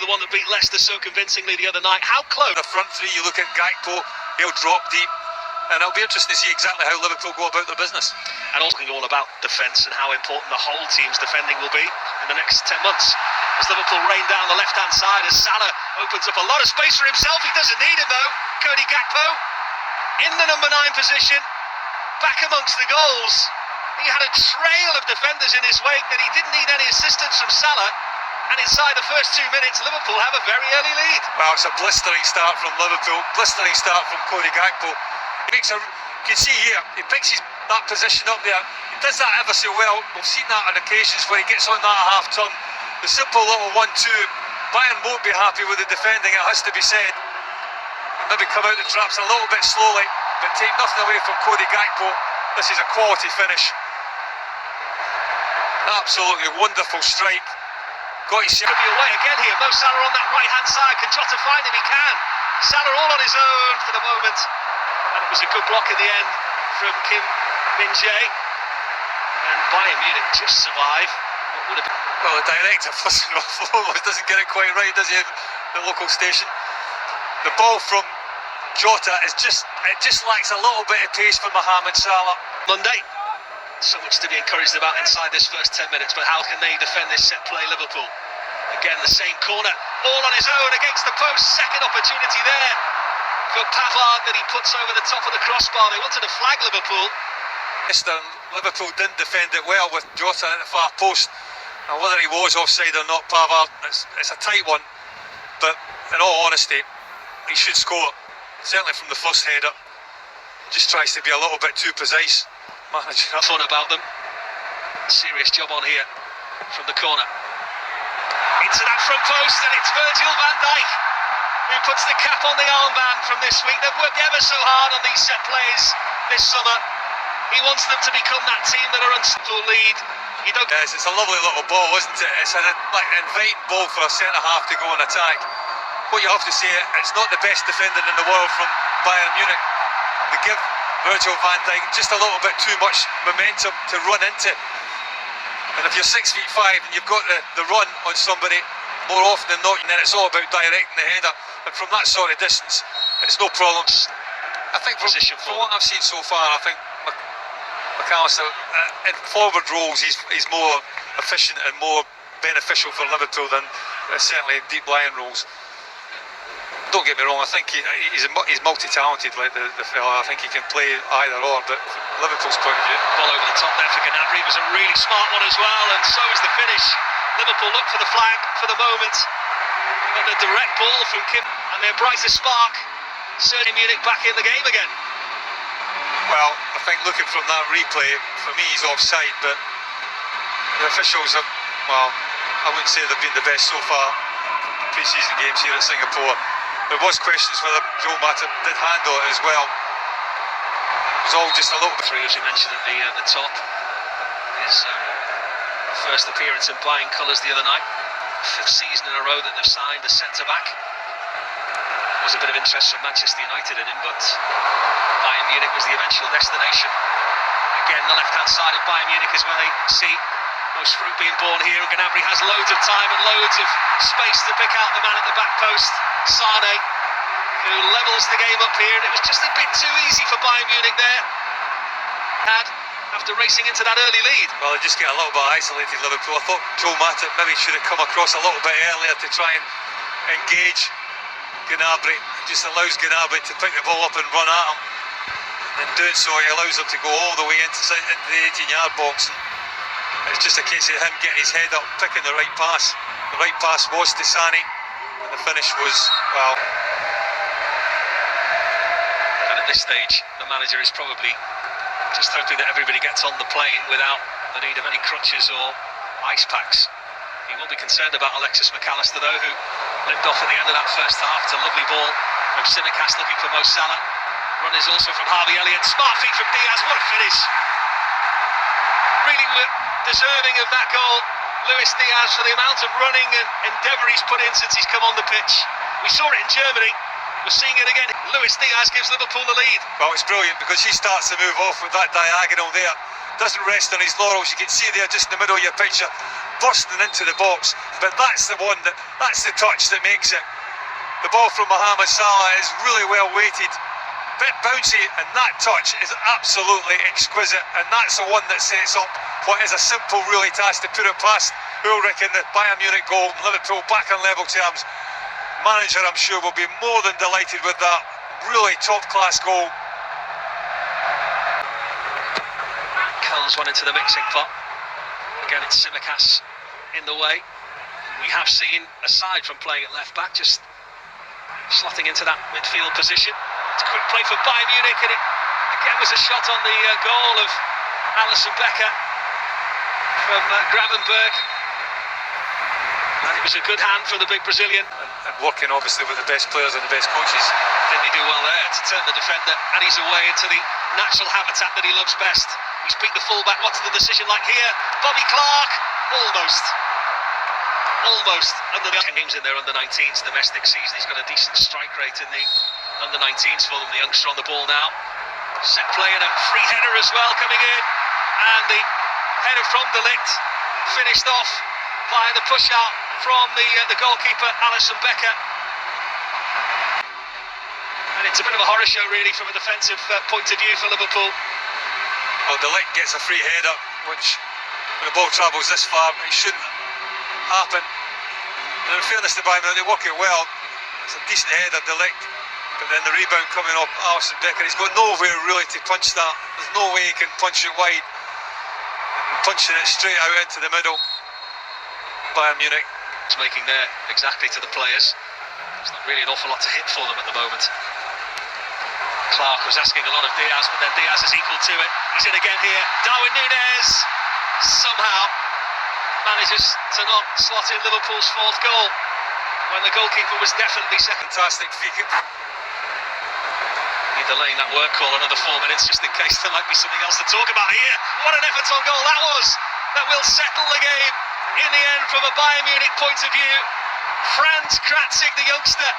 the one that beat Leicester so convincingly the other night. How close? The front three, you look at Gakpo, he'll drop deep, and it'll be interesting to see exactly how Liverpool go about their business. And also all about defence and how important the whole team's defending will be in the next 10 months. As Liverpool rain down the left-hand side, as Salah opens up a lot of space for himself. He doesn't need it though. Cody Gakpo in the number 9 position, back amongst the goals. He had a trail of defenders in his wake that he didn't need any assistance from Salah. And inside the first 2 minutes, Liverpool have a very early lead. Well, it's a blistering start from Liverpool, blistering start from Cody Gakpo. You can see here, he picks that position up there. He does that ever so well. We've seen that on occasions where he gets on that half turn. The simple little 1-2. Bayern won't be happy with the defending, it has to be said. Maybe come out the traps a little bit slowly, but take nothing away from Cody Gakpo. This is a quality finish. Absolutely wonderful strike. Could be away again here. Mo Salah on that right-hand side. Can Jota find him? He can. Salah all on his own for the moment. And it was a good block in the end from Kim Min-jae. And Bayern Munich just survive. What would have been... Well, the director doesn't get it quite right, does he? The local station. The ball from Jota is just lacks a little bit of pace for Mohamed Salah. Monday. So much to be encouraged about inside this first 10 minutes, but how can they defend this set play, Liverpool? Again, the same corner, all on his own against the post. Second opportunity there for Pavard that he puts over the top of the crossbar. They wanted to flag Liverpool. Liverpool didn't defend it well with Jota at the far post. And whether he was offside or not, Pavard, it's a tight one. But in all honesty, he should score, certainly from the first header. Just tries to be a little bit too precise. Manager. Fun about them. Serious job on here from the corner. Into that front post, and it's Virgil van Dijk who puts the cap on the armband from this week. They've worked ever so hard on these set plays this summer. He wants them to become that team that are unstoppable lead. Yes, it's a lovely little ball, isn't it? It's an inviting ball for a centre-half to go and attack. What you have to say, it's not the best defender in the world from Bayern Munich. They give Virgil van Dijk just a little bit too much momentum to run into. And if you're 6'5" and you've got the run on somebody more often than not, then it's all about directing the header. And from that sort of distance, it's no problem. I think from what I've seen so far, I think McAllister in forward roles he's more efficient and more beneficial for Liverpool than certainly deep lying roles. Don't get me wrong, I think he's multi-talented like the fella. I think he can play either or, but from Liverpool's point of view. Ball over the top there for Gnabry. It was a really smart one as well, and so is the finish. Liverpool look for the flag for the moment. But a direct ball from Kim, and their brightest spark, Serge Munich back in the game again. Well, I think looking from that replay, for me he's offside, but the officials have, well, I wouldn't say they've been the best so far pre-season games here at Singapore. There was questions whether Joe Mata did handle it as well. It was all just a little bit... As we mentioned at the top, his first appearance in Bayern colours the other night. 5th season in a row that they've signed a centre-back. There was a bit of interest from Manchester United in him, but Bayern Munich was the eventual destination. Again, the left-hand side of Bayern Munich is where they see most fruit being born here. Gnabry has loads of time and loads of space to pick out the man at the back post, Sane, who levels the game up here, and it was just a bit too easy for Bayern Munich there. After racing into that early lead. Well, they just get a little bit isolated, Liverpool. I thought Joe Mata maybe should have come across a little bit earlier to try and engage Gnabry. It just allows Gnabry to pick the ball up and run at him. And doing so, he allows him to go all the way into the 18-yard box. And it's just a case of him getting his head up, picking the right pass. The right pass was to Sane, and the finish was, well... And at this stage, the manager is probably just hoping that everybody gets on the plane without the need of any crutches or ice packs. He will be concerned about Alexis McAllister, though, who limped off at the end of that first half. It's a lovely ball from Tsimikas looking for Mo Salah. Run is also from Harvey Elliott. Smart feet from Diaz. What a finish! Really deserving of that goal, Luis Diaz, for the amount of running and endeavour he's put in since he's come on the pitch. We saw it in Germany We're seeing it again. Luis Diaz gives Liverpool the lead. Well, it's brilliant because he starts to move off with that diagonal there. Doesn't rest on his laurels. You can see there just in the middle of your picture, bursting into the box. But that's the one, that's the touch that makes it. The ball from Mohamed Salah is really well weighted, bit bouncy, and that touch is absolutely exquisite. And that's the one that sets up what is a simple, really task to put it past Ulrich in the Bayern Munich goal. Liverpool back on level terms. Manager, I'm sure, will be more than delighted with that really top-class goal. Culls one into the mixing pot. Again, it's Tsimikas in the way. We have seen, aside from playing at left-back, just slotting into that midfield position. It's a quick play for Bayern Munich, and it again was a shot on the goal of Alisson Becker from Gravenberg. And it was a good hand from the big Brazilian. And working obviously with the best players and the best coaches. Didn't he do well there to turn the defender and he's away into the natural habitat that he loves best. He's beat the fullback. What's the decision like here? Bobby Clark, almost under the games in their under-19s domestic season. He's got a decent strike rate in the under-19s for them. The youngster on the ball now. Set play and a free header as well coming in, and the header from De Ligt finished off by the push out from the goalkeeper Alisson Becker. And it's a bit of a horror show really from a defensive point of view for Liverpool. Well, De Ligt gets a free header, which when the ball travels this far, it shouldn't happen. And in fairness to Bayern, they work it well. It's a decent header, De Ligt, but then the rebound coming up, Alisson Becker, he's got nowhere really to punch that. There's no way he can punch it wide. And punching it straight out into the middle. Bayern Munich. It's making there exactly to the players. There's not really an awful lot to hit for them at the moment. Clark was asking a lot of Diaz, but then Diaz is equal to it. He's in again here. Darwin Núñez somehow manages to not slot in Liverpool's fourth goal when the goalkeeper was definitely second. Fantastic free kick. You're delaying that work call another 4 minutes just in case there might be something else to talk about here. What an effort on goal that was! That will settle the game in the end from a Bayern Munich point of view. Frans Kratzig, the youngster,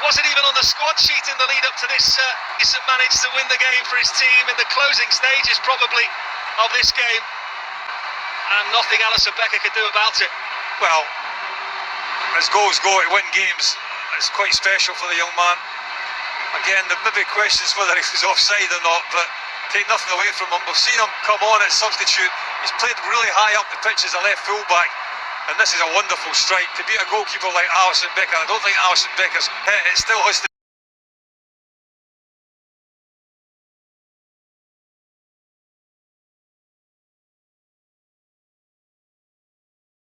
wasn't even on the squad sheet in the lead up to this. He's managed to win the game for his team in the closing stages probably of this game, and nothing Alisson Becker could do about it. Well, as goals go to win games, it's quite special for the young man. Again, there may be questions whether he was offside or not, but take nothing away from him. We've seen him come on at substitute. He's played really high up the pitch as a left full-back, and this is a wonderful strike. To beat a goalkeeper like Alisson Becker, I don't think Alisson Becker's hit. It still has to